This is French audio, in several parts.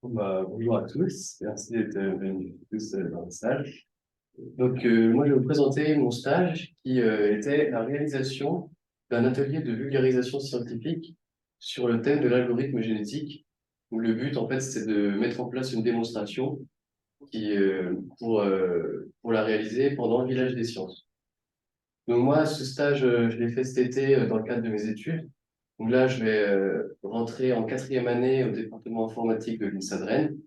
Bonjour à tous, merci d'être venus tous dans le stage. Moi, je vais vous présenter mon stage qui était la réalisation d'un atelier de vulgarisation scientifique sur le thème de l'algorithme génétique, où le but, en fait, c'est de mettre en place une démonstration pour la réaliser pendant le village des sciences. Donc moi, ce stage, je l'ai fait cet été dans le cadre de mes études. Donc là, je vais rentrer en quatrième année au département informatique de l'INSA de Rennes.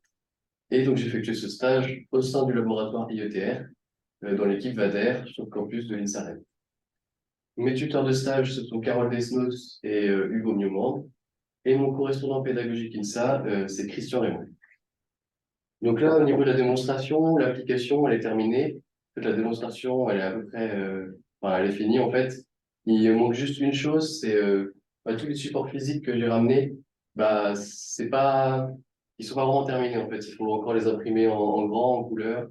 Et donc, j'ai effectué ce stage au sein du laboratoire IETR, dans l'équipe VADER, sur le campus de l'INSA Rennes. Mes tuteurs de stage, ce sont Carole Desnos et Hugo Miomand. Et mon correspondant pédagogique INSA, c'est Christian Raymond. Donc là, au niveau de la démonstration, l'application, elle est terminée. En fait, la démonstration, elle est à peu près, elle est finie en fait. Il manque juste une chose, c'est tous les supports physiques que j'ai ramenés, c'est pas, ils sont pas vraiment terminés en fait. Il faut encore les imprimer en grand, en couleur,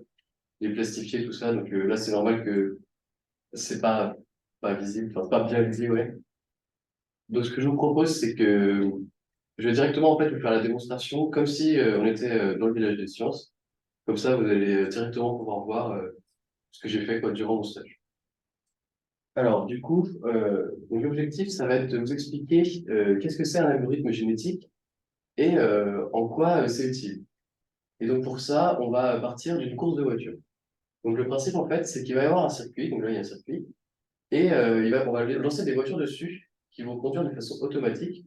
les plastifier, tout ça. Là, c'est normal que c'est pas visible, enfin, c'est pas bien visible, ouais. Donc ce que je vous propose, c'est que je vais directement en fait vous faire la démonstration comme si on était dans le village des sciences. Comme ça, vous allez directement pouvoir voir ce que j'ai fait quoi, durant mon stage. Alors, du coup, donc l'objectif, ça va être de vous expliquer qu'est-ce que c'est un algorithme génétique et en quoi c'est utile. Et donc, pour ça, on va partir d'une course de voiture. Donc, le principe, en fait, c'est qu'il va y avoir un circuit. Donc là, il y a un circuit. Et on va lancer des voitures dessus qui vont conduire de façon automatique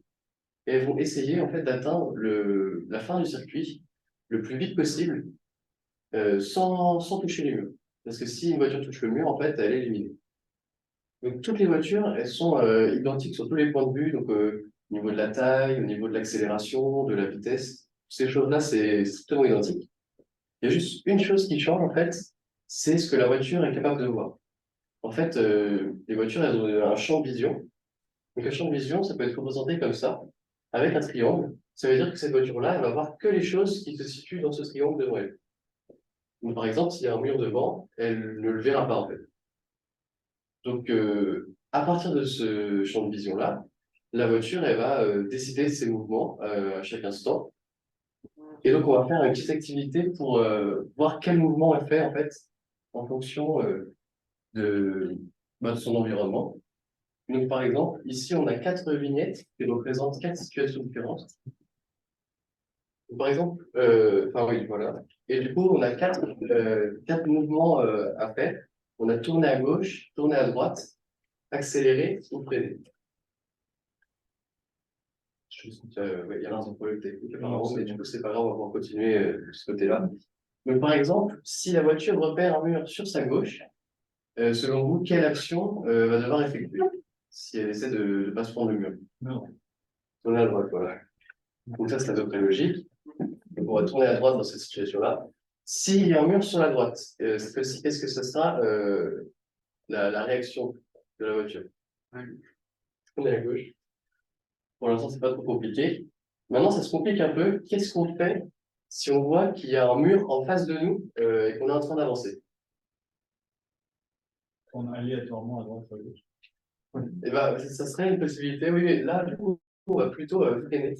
et elles vont essayer, en fait, d'atteindre la fin du circuit le plus vite possible sans toucher les murs. Parce que si une voiture touche le mur, en fait, elle est éliminée. Donc, toutes les voitures, elles sont identiques sur tous les points de vue, donc au niveau de la taille, au niveau de l'accélération, de la vitesse. Ces choses-là, c'est strictement identique. Il y a juste une chose qui change, en fait, c'est ce que la voiture est capable de voir. En fait, les voitures, elles ont un champ de vision. Donc, un champ de vision, ça peut être représenté comme ça, avec un triangle. Ça veut dire que cette voiture-là, elle va voir que les choses qui se situent dans ce triangle devant elle. Donc, par exemple, s'il y a un mur devant, elle ne le verra pas, en fait. À partir de ce champ de vision-là, la voiture, elle va décider de ses mouvements à chaque instant. Et donc, on va faire une petite activité pour voir quel mouvement elle fait, en fait, en fonction de, de son environnement. Donc, par exemple, ici, on a quatre vignettes qui représentent quatre situations différentes. Donc, par exemple, oui, voilà. Et du coup, on a quatre mouvements à faire. On a tourné à gauche, tourné à droite, accélérer ou freiner. Ouais, il y a un problème technique apparemment, mais du coup, c'est pas grave, on va pouvoir continuer de ce côté-là. Donc, par exemple, si la voiture repère un mur sur sa gauche, selon vous, quelle action va devoir effectuer si elle essaie de ne pas se prendre le mur? Non. Tourner à droite, voilà. Donc ça, c'est à peu près logique. Donc, on va tourner à droite dans cette situation-là. S'il y a un mur sur la droite, qu'est-ce que ce sera la réaction de la voiture? Tourner à gauche. Pour l'instant, c'est pas trop compliqué. Maintenant, ça se complique un peu. Qu'est-ce qu'on fait si on voit qu'il y a un mur en face de nous et qu'on est en train d'avancer? On a aléatoirement à droite ou à gauche. Et ça serait une possibilité, oui, mais là, du coup, on va plutôt freiner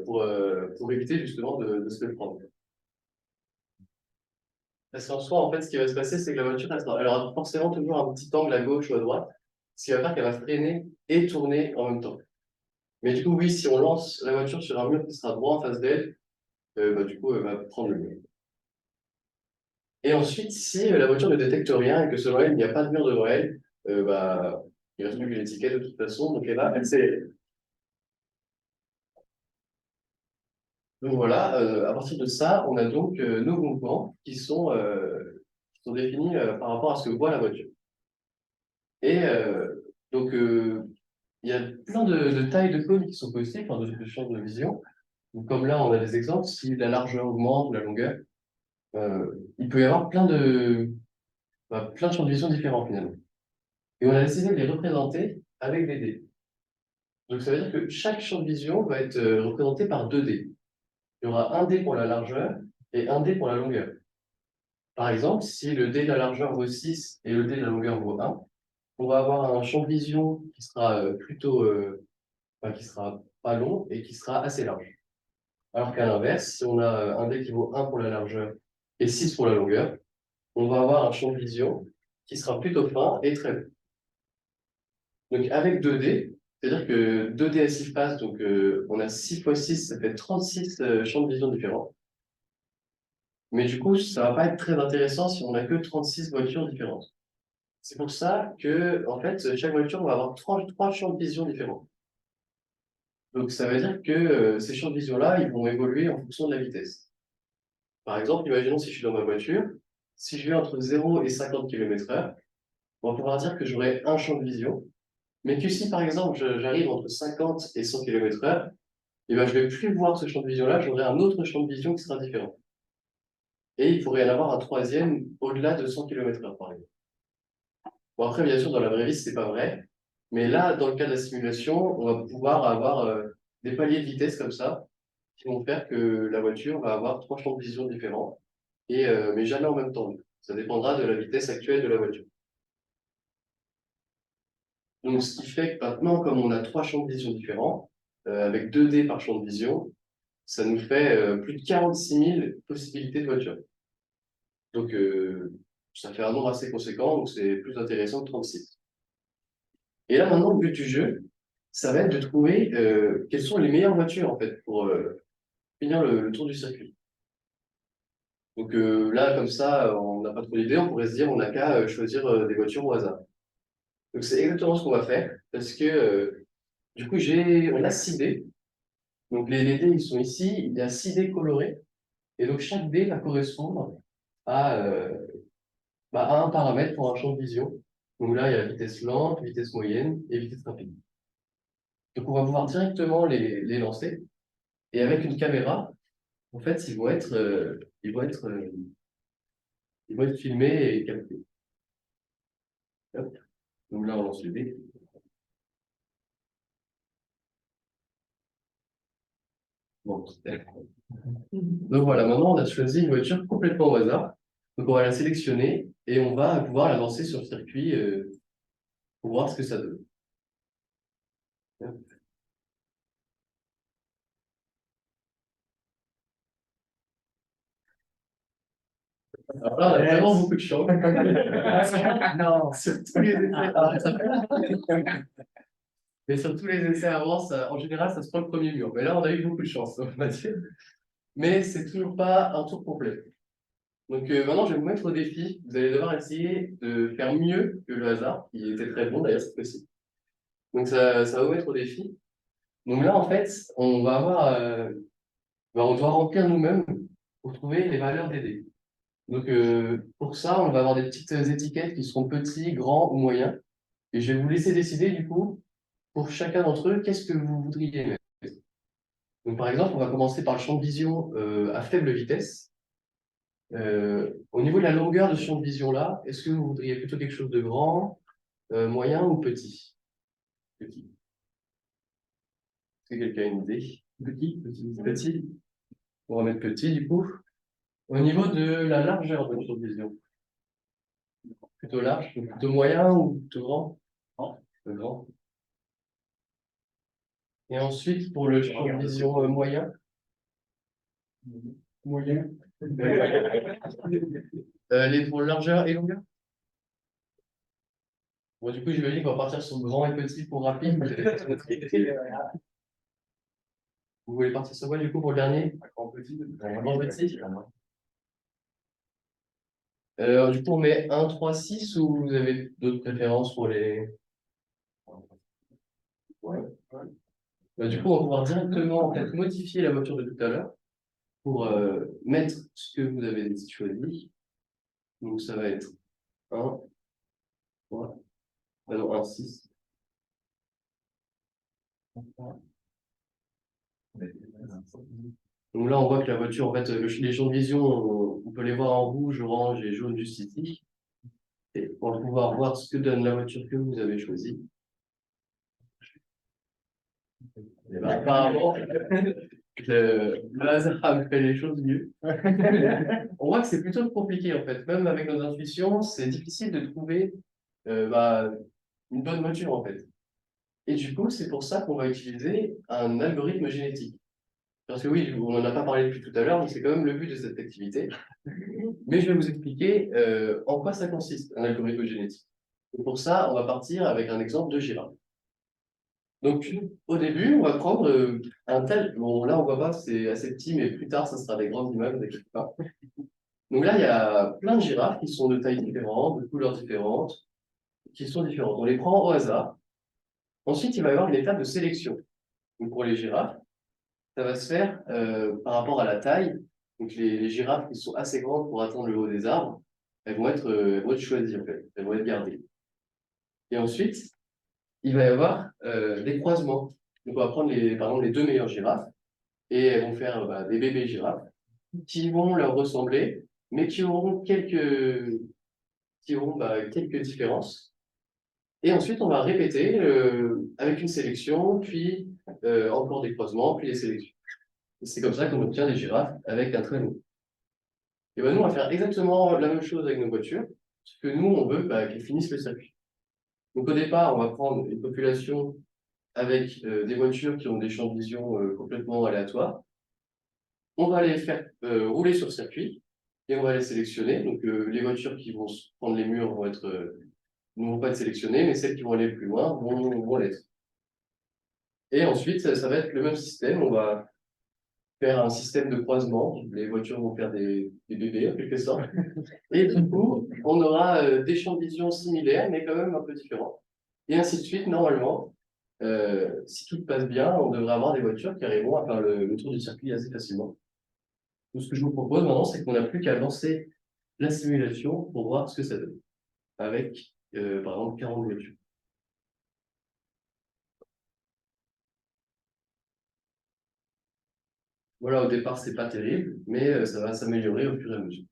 pour éviter justement de se le prendre. Parce qu'en soi, en fait, ce qui va se passer, c'est que la voiture, elle aura forcément toujours un petit angle à gauche ou à droite, ce qui va faire qu'elle va freiner et tourner en même temps. Mais du coup, oui, si on lance la voiture sur un mur qui sera droit en face d'elle, du coup, elle va prendre le mur. Et ensuite, si la voiture ne détecte rien et que selon elle, il n'y a pas de mur devant elle, il reste plus que l'étiquette de toute façon, donc elle va accélérer. Donc voilà, à partir de ça, on a donc nos mouvements qui sont définis par rapport à ce que voit la voiture. Et il y a plein de tailles de cônes qui sont possibles, enfin, de champs de vision. Donc, comme là, on a des exemples, si la largeur augmente ou la longueur, il peut y avoir plein de champs de vision différents finalement. Et on a décidé de les représenter avec des dés. Donc ça veut dire que chaque champ de vision va être représenté par deux dés. Il y aura un dé pour la largeur et un dé pour la longueur. Par exemple, si le dé de la largeur vaut 6 et le dé de la longueur vaut 1, on va avoir un champ de vision qui sera qui sera pas long et qui sera assez large. Alors qu'à l'inverse, si on a un dé qui vaut 1 pour la largeur et 6 pour la longueur, on va avoir un champ de vision qui sera plutôt fin et très long. Donc avec 2D, c'est-à-dire que 2D à 6 faces, donc on a 6 fois 6, ça fait 36 champs de vision différents. Mais du coup, ça va pas être très intéressant si on n'a que 36 voitures différentes. C'est pour ça que, en fait, chaque voiture va avoir trois champs de vision différents. Donc ça veut dire que ces champs de vision-là, ils vont évoluer en fonction de la vitesse. Par exemple, imaginons si je suis dans ma voiture, si je vais entre 0 et 50 km/h, on va pouvoir dire que j'aurai un champ de vision. Mais que si, par exemple, j'arrive entre 50 et 100 km/h, eh ben, je vais plus voir ce champ de vision-là, j'aurai un autre champ de vision qui sera différent. Et il pourrait y en avoir un troisième au-delà de 100 km/h, par exemple. Bon, après, bien sûr, dans la vraie vie, c'est pas vrai. Mais là, dans le cas de la simulation, on va pouvoir avoir des paliers de vitesse comme ça, qui vont faire que la voiture va avoir trois champs de vision différents, mais jamais en même temps. Ça dépendra de la vitesse actuelle de la voiture. Donc, ce qui fait que maintenant, comme on a trois champs de vision différents, avec 2D par champ de vision, ça nous fait plus de 46 000 possibilités de voiture. Donc, ça fait un nombre assez conséquent, donc c'est plus intéressant que 36. Et là, maintenant, le but du jeu, ça va être de trouver quelles sont les meilleures voitures, en fait, pour finir le tour du circuit. Donc là, comme ça, on n'a pas trop d'idées, on pourrait se dire, on n'a qu'à choisir des voitures au hasard. Donc c'est exactement ce qu'on va faire, parce que du coup, on a 6 dés. Donc les dés, ils sont ici, il y a 6 dés colorés, et donc chaque dé va correspondre à, à un paramètre pour un champ de vision. Donc là, il y a la vitesse lente, vitesse moyenne et vitesse rapide. Donc on va pouvoir directement les lancer, et avec une caméra, en fait, ils vont être filmés et captés. Hop. Donc là, on lance le dé. Bon, donc voilà, maintenant on a choisi une voiture complètement au hasard. Donc on va la sélectionner et on va pouvoir la lancer sur le circuit pour voir ce que ça donne. Alors là, on a vraiment beaucoup de chance. Non, sur tous les essais. Mais sur tous les essais avant, en général, ça se prend le premier mur. Mais là, on a eu beaucoup de chance, on va dire. Mais c'est toujours pas un tour complet. Donc maintenant, je vais vous mettre au défi. Vous allez devoir essayer de faire mieux que le hasard, qui était très bon d'ailleurs, c'est possible. Donc ça va vous mettre au défi. Donc là, en fait, on doit remplir nous-mêmes pour trouver les valeurs des dés. Donc pour ça, on va avoir des petites étiquettes qui seront petits, grands ou moyens. Et je vais vous laisser décider du coup, pour chacun d'entre eux, qu'est-ce que vous voudriez mettre. Donc par exemple, on va commencer par le champ de vision à faible vitesse. Au niveau de la longueur de ce champ de vision-là, est-ce que vous voudriez plutôt quelque chose de grand, moyen ou petit? Petit. Est-ce que quelqu'un a une idée? Petit. On va mettre petit du coup. Au niveau de la largeur de notre vision, plutôt large, plutôt moyen ou plutôt grand? Plutôt grand. Et ensuite, pour le champ de vision moyen, Moyen. pour largeur et longueur? Bon, du coup, j'imagine qu'on va partir sur grand et petit pour rapide. Vous voulez partir sur quoi du coup pour le dernier? Grand petit. Grand petit. Du coup, on met 1, 3, 6 ou vous avez d'autres préférences pour les. Ouais. Du coup, on va pouvoir directement en fait, modifier la voiture de tout à l'heure pour mettre ce que vous avez choisi. Donc, ça va être 1, 3, non, 1, 6. Donc là, on voit que la voiture, en fait, les champs de vision, on peut les voir en rouge, orange et jaune juste ici. Et on va pouvoir voir ce que donne la voiture que vous avez choisie. Et ben, apparemment, le hasard a fait les choses mieux. On voit que c'est plutôt compliqué en fait. Même avec nos intuitions, c'est difficile de trouver une bonne voiture en fait. Et du coup, c'est pour ça qu'on va utiliser un algorithme génétique. Parce que oui, on n'en a pas parlé depuis tout à l'heure, mais c'est quand même le but de cette activité. Mais je vais vous expliquer en quoi ça consiste, un algorithme génétique. Et pour ça, on va partir avec un exemple de girafe. Donc, au début, on va prendre un tel. Bon, là, on voit pas, c'est assez petit, mais plus tard, ça sera des grandes images, ne vous inquiétez pas. Donc là, il y a plein de girafes qui sont de tailles différentes, de couleurs différentes, qui sont différentes. On les prend au hasard. Ensuite, il va y avoir une étape de sélection. Donc, pour les girafes, ça va se faire par rapport à la taille. Donc, les girafes qui sont assez grandes pour atteindre le haut des arbres, elles vont être choisies, en fait. Elles vont être gardées. Et ensuite, il va y avoir des croisements. Donc, on va prendre par exemple, les deux meilleures girafes et elles vont faire des bébés girafes qui vont leur ressembler, mais qui auront quelques différences. Et ensuite, on va répéter avec une sélection, puis encore des croisements, puis des sélections. Et c'est comme ça qu'on obtient des girafes avec un traîneau. Et ben nous, on va faire exactement la même chose avec nos voitures, parce que nous, on veut qu'elles finissent le circuit. Donc au départ, on va prendre une population avec des voitures qui ont des champs de vision complètement aléatoires. On va les faire rouler sur circuit et on va les sélectionner. Donc les voitures qui vont se prendre les murs ne vont pas être sélectionnées, mais celles qui vont aller plus loin vont l'être. Et ensuite, ça va être le même système. On va faire un système de croisement. Les voitures vont faire des bébés, en quelque sorte. Et du coup, on aura des champs de vision similaires, mais quand même un peu différents. Et ainsi de suite, normalement, si tout passe bien, on devrait avoir des voitures qui arriveront à faire le tour du circuit assez facilement. Donc, ce que je vous propose maintenant, c'est qu'on n'a plus qu'à lancer la simulation pour voir ce que ça donne. Avec, par exemple, 40 voitures. Voilà, au départ, c'est pas terrible, mais ça va s'améliorer au fur et à mesure.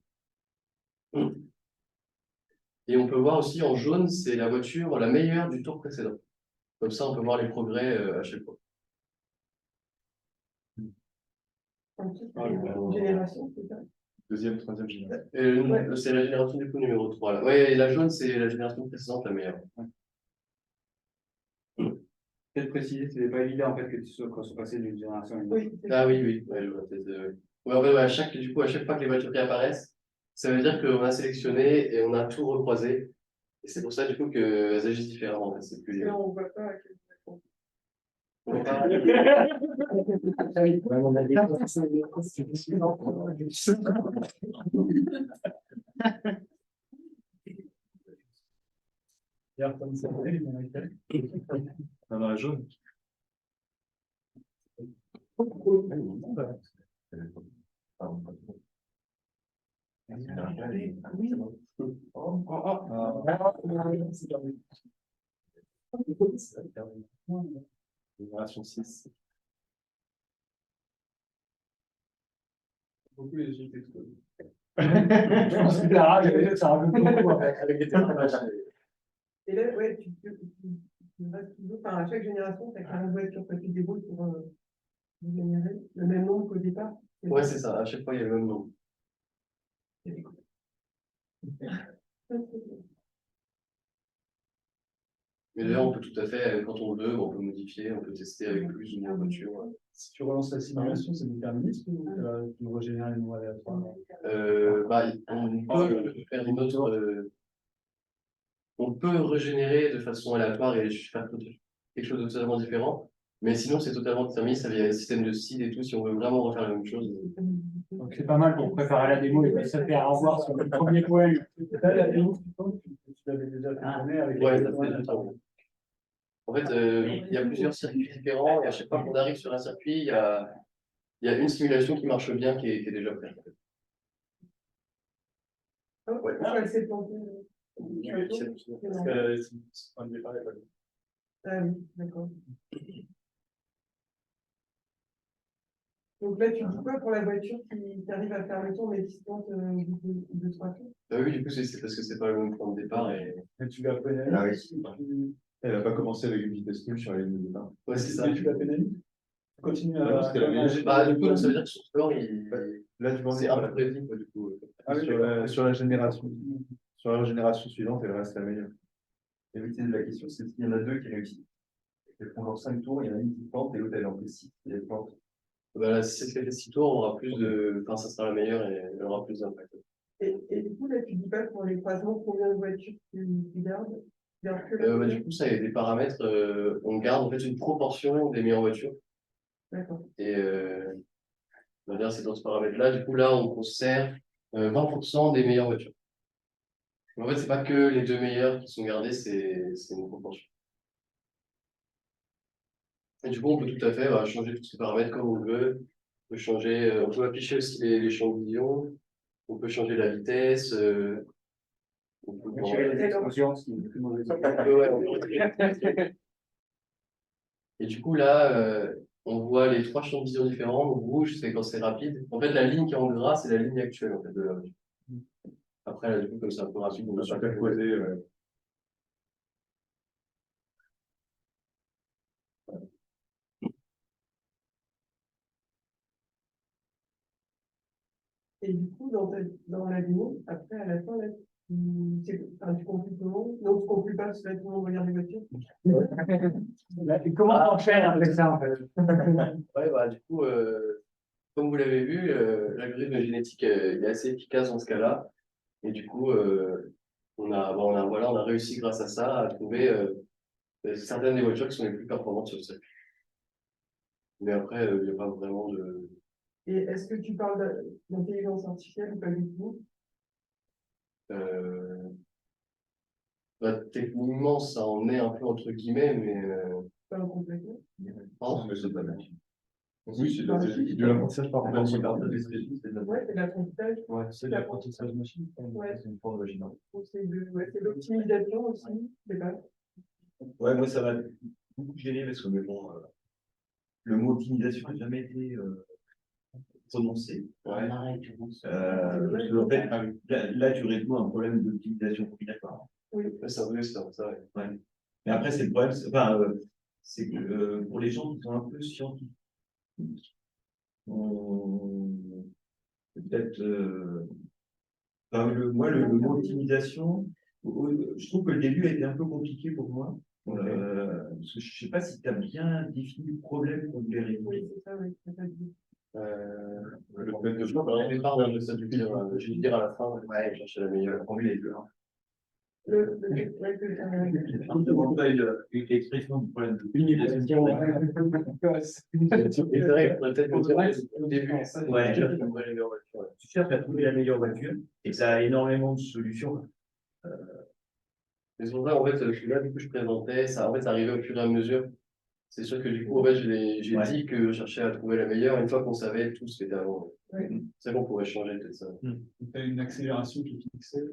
Et on peut voir aussi en jaune, c'est la voiture la meilleure du tour précédent. Comme ça, on peut voir les progrès à chaque fois. Génération, c'est ça. Deuxième, troisième génération. C'est la génération du coup numéro 3. Là. Ouais, la jaune, c'est la génération précédente, la meilleure. Peut-être préciser, ce n'est pas évident en fait que tu sois passé d'une génération à une autre. Oui, Ah oui, oui. Ouais, je vois peut-être, ouais, en fait, ouais, du coup, à chaque fois que les voitures qui apparaissent, ça veut dire qu'on a sélectionné et on a tout recroisé. Et c'est pour ça, du coup, qu'elles agissent différemment. En fait. C'est plus... là, on voit pas à quel point. On voit pas. Dans la jaune. Génération 6. Beaucoup les gens explosent. Je pense que la rage, ça rajoute beaucoup avec les témoignages. Et là, ouais, tu restes toujours, enfin, à chaque génération, tu as 40 voitures que tu débrouilles pour générer le même nombre qu'au départ. Ouais, c'est ça. À chaque fois, il y a le même nombre. Mais d'ailleurs, on peut tout à fait, quand on veut, on peut modifier, on peut tester avec plus ou moins de voitures. Si tu relances la simulation, c'est déterministe ou tu régénères les nombres aléatoires? On peut faire une autre. On peut régénérer de façon aléatoire et faire quelque chose de totalement différent. Mais sinon, c'est totalement déterministe avec un système de seed et tout. Si on veut vraiment refaire la même chose. Donc c'est pas mal pour préparer la démo et pas se faire avoir sur le premier point. La démo, tu l'avais déjà fait avec Ouais, ça fait déjà. En fait, il y a plusieurs circuits différents et à chaque fois qu'on arrive sur un circuit, il y a une simulation qui marche bien qui est déjà prête. Ouais, ça, c'est planté. Parce que c'est un départ, il y a pas de- Ah oui, d'accord. Donc là, tu dis quoi pour la voiture qui arrive à faire le tour, mais distante de 3 tours? Oui, du coup, c'est parce que c'est pas le même point de départ. Et... Mais tu l'as pénalisé. Ah oui. Elle n'a pas commencé avec une vitesse nulle sur la ligne de départ. Ouais, c'est ça. Et tu l'as pénalisé. Tu continues Ah non, à. c'était la meilleure. Du coup, ça veut dire que son score, Là, tu vois, c'est un peu prévisible, du coup. Ah oui, sur la génération suivante, elle reste la meilleure. Et oui, la question, c'est s'il y en a deux qui réussissent. Elles font genre 5 tours, il y en a une qui plante et l'autre elle en fait 6 et elle plante. Bah, si c'est ce qu'elle fait 6 tours, on aura plus de, enfin, ça sera la meilleure et elle aura plus d'impact. Et du coup, là, tu dis pas pour les croisements combien de voitures tu gardes? Tu gardes que la Bah, meilleure. du coup, ça, il y a des paramètres, on garde en fait une proportion des meilleures voitures. D'accord. Et on va dire, c'est dans ce paramètre-là. Du coup, là, on conserve 20% des meilleures voitures. Mais en fait, c'est pas que les deux meilleures qui sont gardées, c'est une proportion. Et du coup, on peut tout à fait changer tous ces paramètres comme on veut. On peut changer, on peut afficher aussi les champs de vision. On peut changer la vitesse. On peut Tirer les explosions, ce qui est plus mauvais. ouais, on peut- Et du coup, là, on voit les trois champs de vision différents. Donc, rouge, c'est quand c'est rapide. En fait, la ligne qui est en gras, c'est la ligne actuelle en fait, de la voiture. Après, là, du coup, comme c'est un peu rapide, on On va a pas superposé, Et du coup, dans la démo, après, à la fin, là, tu conclus comment? Non, tu conclus pas parce que là, tout le monde regarde les voitures. Là, comment on fait avec ça, en fait? Ouais, du coup, comme vous l'avez vu, l'algorithme génétique il est assez efficace dans ce cas-là. Et du coup, voilà, on a réussi grâce à ça à trouver certaines des voitures qui sont les plus performantes sur le circuit. Mais après, il n'y a pas vraiment de. Et est-ce que tu parles d'intelligence artificielle ou pas du tout? euh, Techniquement, ça en est un peu entre guillemets, mais. Pas complètement. Oh, mais c'est pas mal. Oui, c'est de l'apprentissage par apprentissage des spécialistes. Ouais, c'est de l'apprentissage. Ouais, c'est de l'apprentissage machine. Ouais. C'est une forme de machine. Ou c'est de l'optimisation aussi, je sais pas. Ouais, moi, ça m'a beaucoup gêné parce que, mais bon, le mot optimisation n'a jamais été prononcé. ouais. Parce que, en fait, là, tu résous un problème d'optimisation combinatoire. Oui. Ouais, c'est un peu ça, ouais. Ouais. Mais après, c'est le problème, enfin, c'est que pour les gens qui sont un peu scientifiques, on peut-être. Enfin, moi, le mot optimisation, je trouve que le début a été un peu compliqué pour moi. Parce que je ne sais pas si tu as bien défini le problème qu'on devait résoudre. Oui, c'est ça, oui. C'est ça, oui. Le fait de Au départ, je vais dire à la fin, ouais, chercher la meilleure. on les deux. Ouais, On ne demande pas une expression du problème d'optimisation. C'est vrai, on a peut-être le dire au début. Ouais. La meilleure voiture, ouais. Tu cherches à trouver la meilleure voiture et ça a énormément de solutions. Mais c'est pour ça, en fait, là, du coup, je présentais, ça, en fait, ça arrivait au fur et à mesure. C'est sûr que du coup, en fait, j'ai Ouais. dit que je cherchais à trouver la meilleure une fois qu'on savait tout ce qui était avant. Ouais. C'est bon, on pourrait changer peut-être ça. Tu as une accélération qui est fixée.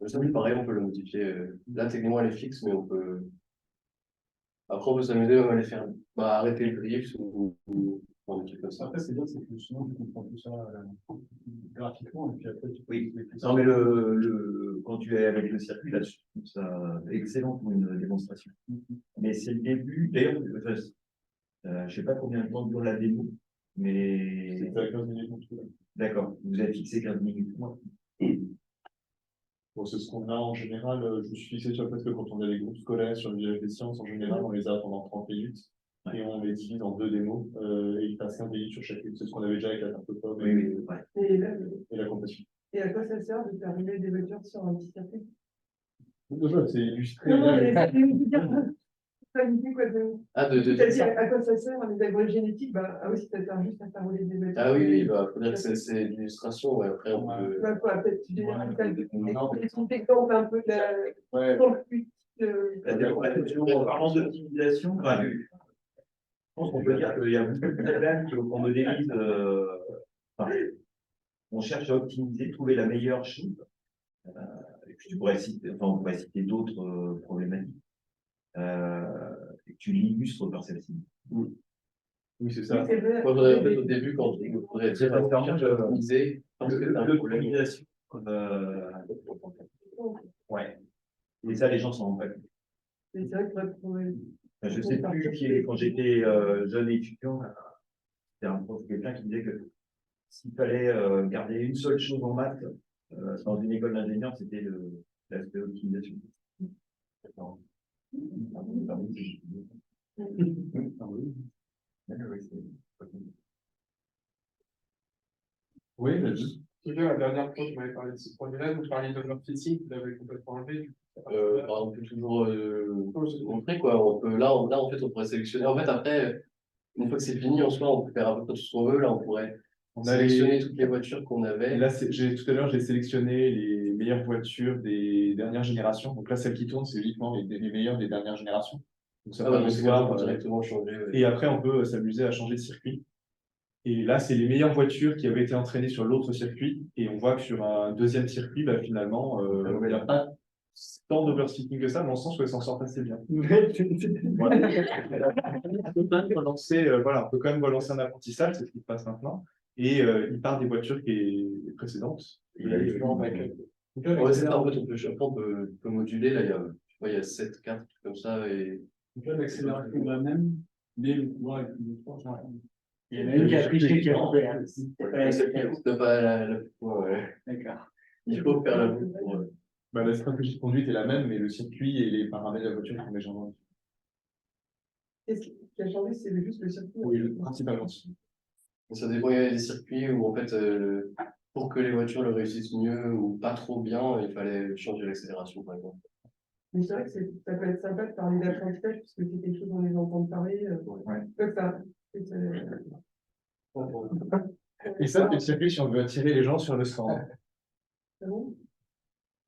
Ça, oui, pareil, on peut le modifier. Là, techniquement, elle est fixe, mais on peut. Après, on peut s'amuser même à les faire arrêter le drift ou un truc comme ça. Après, c'est bien, c'est que souvent, tu comprends tout ça graphiquement, et puis après, tu peux Oui. expliquer ça. Non, mais quand tu es avec le circuit, là, je trouve ça excellent pour une démonstration. Mais c'est le début. D'ailleurs, enfin, je ne sais pas combien de temps dure la démo, mais. C'était à 15 minutes en tout. D'accord, vous avez fixé 15 minutes. Bon, c'est ce qu'on a en général. Je me suis fixé sur le fait que quand on a les groupes scolaires sur le village des sciences, en général, on les a pendant 30 minutes. Et on les divise en 2 démos. Et ils passent 15 minutes sur chacune. C'est ce qu'on avait déjà avec la carte pop Oui, oui, ouais. et la compétition. Et à quoi ça sert de faire rouler des voitures sur un petit circuit? C'est illustré. Non, mais c'est une pas l'idée, quoi. Ah, T'as dit à quoi ça sert, les algorithmes génétiques? Ah oui, ça sert juste à faire rouler des voitures. Ah oui, faut dire que c'est de l'illustration, ouais. Après, on peut. Bah, quoi, peut-être tu génères des Non. exemples un peu de la. Ouais. En parlant d'optimisation, je pense qu'on peut dire qu'il y a beaucoup de problèmes qu'on modélise. On cherche à optimiser, trouver la meilleure chose. Et puis on pourrait citer d'autres problématiques. Et que tu l'illustres par celle-ci. Oui, c'est ça. Oui, c'est vrai. Moi, je voudrais, en fait, au début, quand on pourrait dire, on cherche à optimiser, parce que c'est un problème. L'optimisation. Ouais. Et ça, les gens s'en rendent pas compte. C'est vrai que Je sais plus quand j'étais jeune étudiant, c'était un prof, quelqu'un qui disait que s'il fallait garder une seule chose en maths dans une école d'ingénieur, c'était l'aspect optimisation. D'accord. Oui, mais juste. La dernière fois, vous m'avez parlé de ce projet-là, vous parliez de marketing, vous l'avez complètement enlevé. On peut toujours montrer quoi. On peut, là, en fait, on pourrait sélectionner. En fait, après, une fois que c'est fini, en soi, on peut faire à peu près tout ce qu'on veut. Là, on pourrait On sélectionner toutes les voitures qu'on avait. Là, tout à l'heure, j'ai sélectionné les meilleures voitures des dernières générations. Donc là, celles qui tournent, c'est uniquement les meilleures des dernières générations. Donc ça Ah bah, permet donc de c'est voir. directement changer. Ouais. Et après, on peut s'amuser à changer de circuit. Et là, c'est les meilleures voitures qui avaient été entraînées sur l'autre circuit. Et on voit que sur un deuxième circuit, bah, finalement, il n'y a pas tant d'overstepping que ça, dans le sens où elles s'en sortent assez bien. Voilà. On peut quand même relancer, voilà, on peut quand même relancer un apprentissage, c'est ce qui se passe maintenant. Et il part des voitures précédentes. Ouais, c'est ça, en fait, on peut moduler. Là, il y a 7 cartes comme ça. Et Donc là, l'accélération est la même, mais le pouvoir est plus fort. Il y en a une qui a triché qui a coupé. c'est pas ouais. D'accord. Il faut faire la boucle pour. Bah, la stratégie de conduite est la même, mais le circuit et les paramètres de la voiture sont légèrement. Qu'est-ce qui a changé? C'est juste le circuit. Oui, principalement. Ça dépend, il y a des circuits où, en fait, pour que les voitures le réussissent mieux ou pas trop bien, il fallait changer l'accélération, par exemple. Mais c'est vrai que ça peut être sympa de parler d'apprentissage, parce que c'est quelque chose dont les gens entendent parler. Ouais. Donc ça. Et ça, c'est le circuit si on veut attirer les gens sur le stand. C'est bon?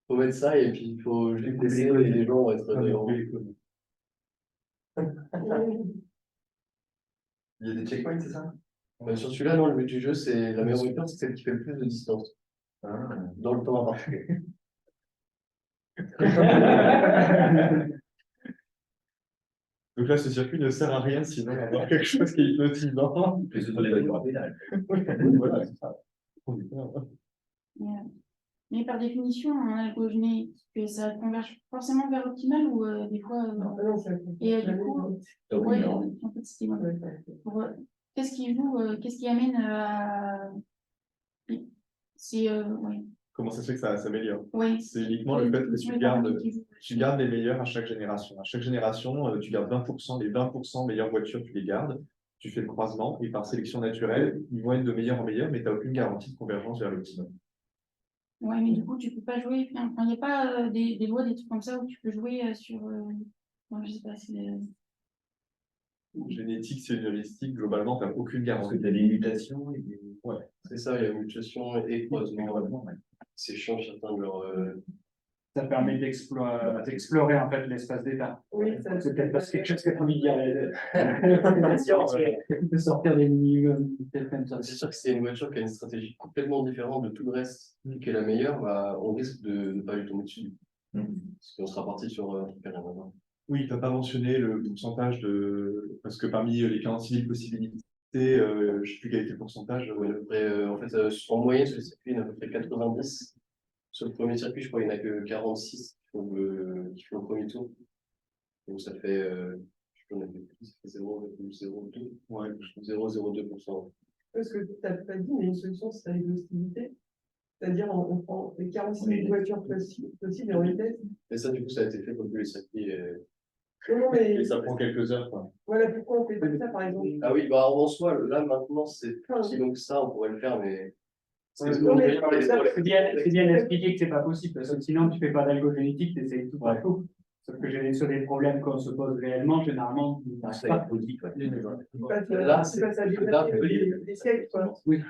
Faut mettre ça et puis il faut juste laisser et les gens vont être devant. Il y a des checkpoints, c'est ça? Sur celui-là, non, le but du jeu, c'est la meilleure voiture, c'est celle qui fait le plus de distance. Dans le temps imparti. Donc là, ce circuit ne sert à rien sinon d'avoir quelque chose qui est hypnotisant. Et ce sont les voitures à pédale. Voilà, c'est ça. Mais par définition, en algogénie, que ça converge forcément vers l'optimal ou des fois. Et du coup, ouais, en fait, c'était qu'est-ce qui joue, qu'est-ce qui amène à. C'est. Ouais. Comment ça se fait que ça s'améliore? Ouais. C'est uniquement le fait que tu gardes les meilleurs à chaque génération. À chaque génération, tu gardes 20%, les 20% meilleures voitures, tu les gardes, tu fais le croisement, et par sélection naturelle, ils vont être de meilleur en meilleur, mais tu n'as aucune garantie de convergence vers l'optimum. Ouais, mais du coup, tu peux pas jouer. Enfin, il n'y a pas des lois, des trucs comme ça où tu peux jouer sur. Non, je sais pas, c'est. Génétique, c'est une heuristique, globalement, tu n'as aucune Parce garantie. que tu as des mutations. Ouais. C'est ça, il y a mutation et croisement. C'est chiant, certains de leurs. Ça permet d'explorer en fait l'espace d'état. Oui, ça. C'est peut-être parce que quelque chose que tu as envie de dire. De sortir des minimums, peut-être comme ça. C'est sûr que c'est une voiture qui a une stratégie complètement différente de tout le reste, qui est la meilleure, bah, on risque de ne pas lui tomber dessus. Parce qu'on sera parti sur un truc à rien à voir. Oui, tu n'as pas mentionné le pourcentage de. Parce que parmi les 46 000 possibilités, je ne sais plus quel était le pourcentage. En fait, en moyenne, sur le circuit, il y en a à peu près 90. Sur le premier circuit, je crois qu'il n'y en a que 46 qui font le premier tour. Donc ça fait, je sais pas, 0,02. Ouais. 0,02%. Parce que tu n'as pas dit, mais une solution, c'est l'exhaustivité. C'est-à-dire, on prend les 46 voitures possibles et on les teste. Et ça, du coup, ça a été fait pour que les circuits. Non, mais. Et ça prend quelques heures, quoi. Voilà pourquoi on fait comme ça, par exemple. Ah oui, bah en soi, là maintenant, c'est pas aussi long que ça, on pourrait le faire, mais. C'est bien d'expliquer que c'est pas possible, parce que sinon tu fais pas d'algogénétique, tu essayes tout partout. Sauf que sur des problèmes qu'on se pose réellement, généralement, tu n'arrives pas. Là, c'est des siècles, quoi. Oui.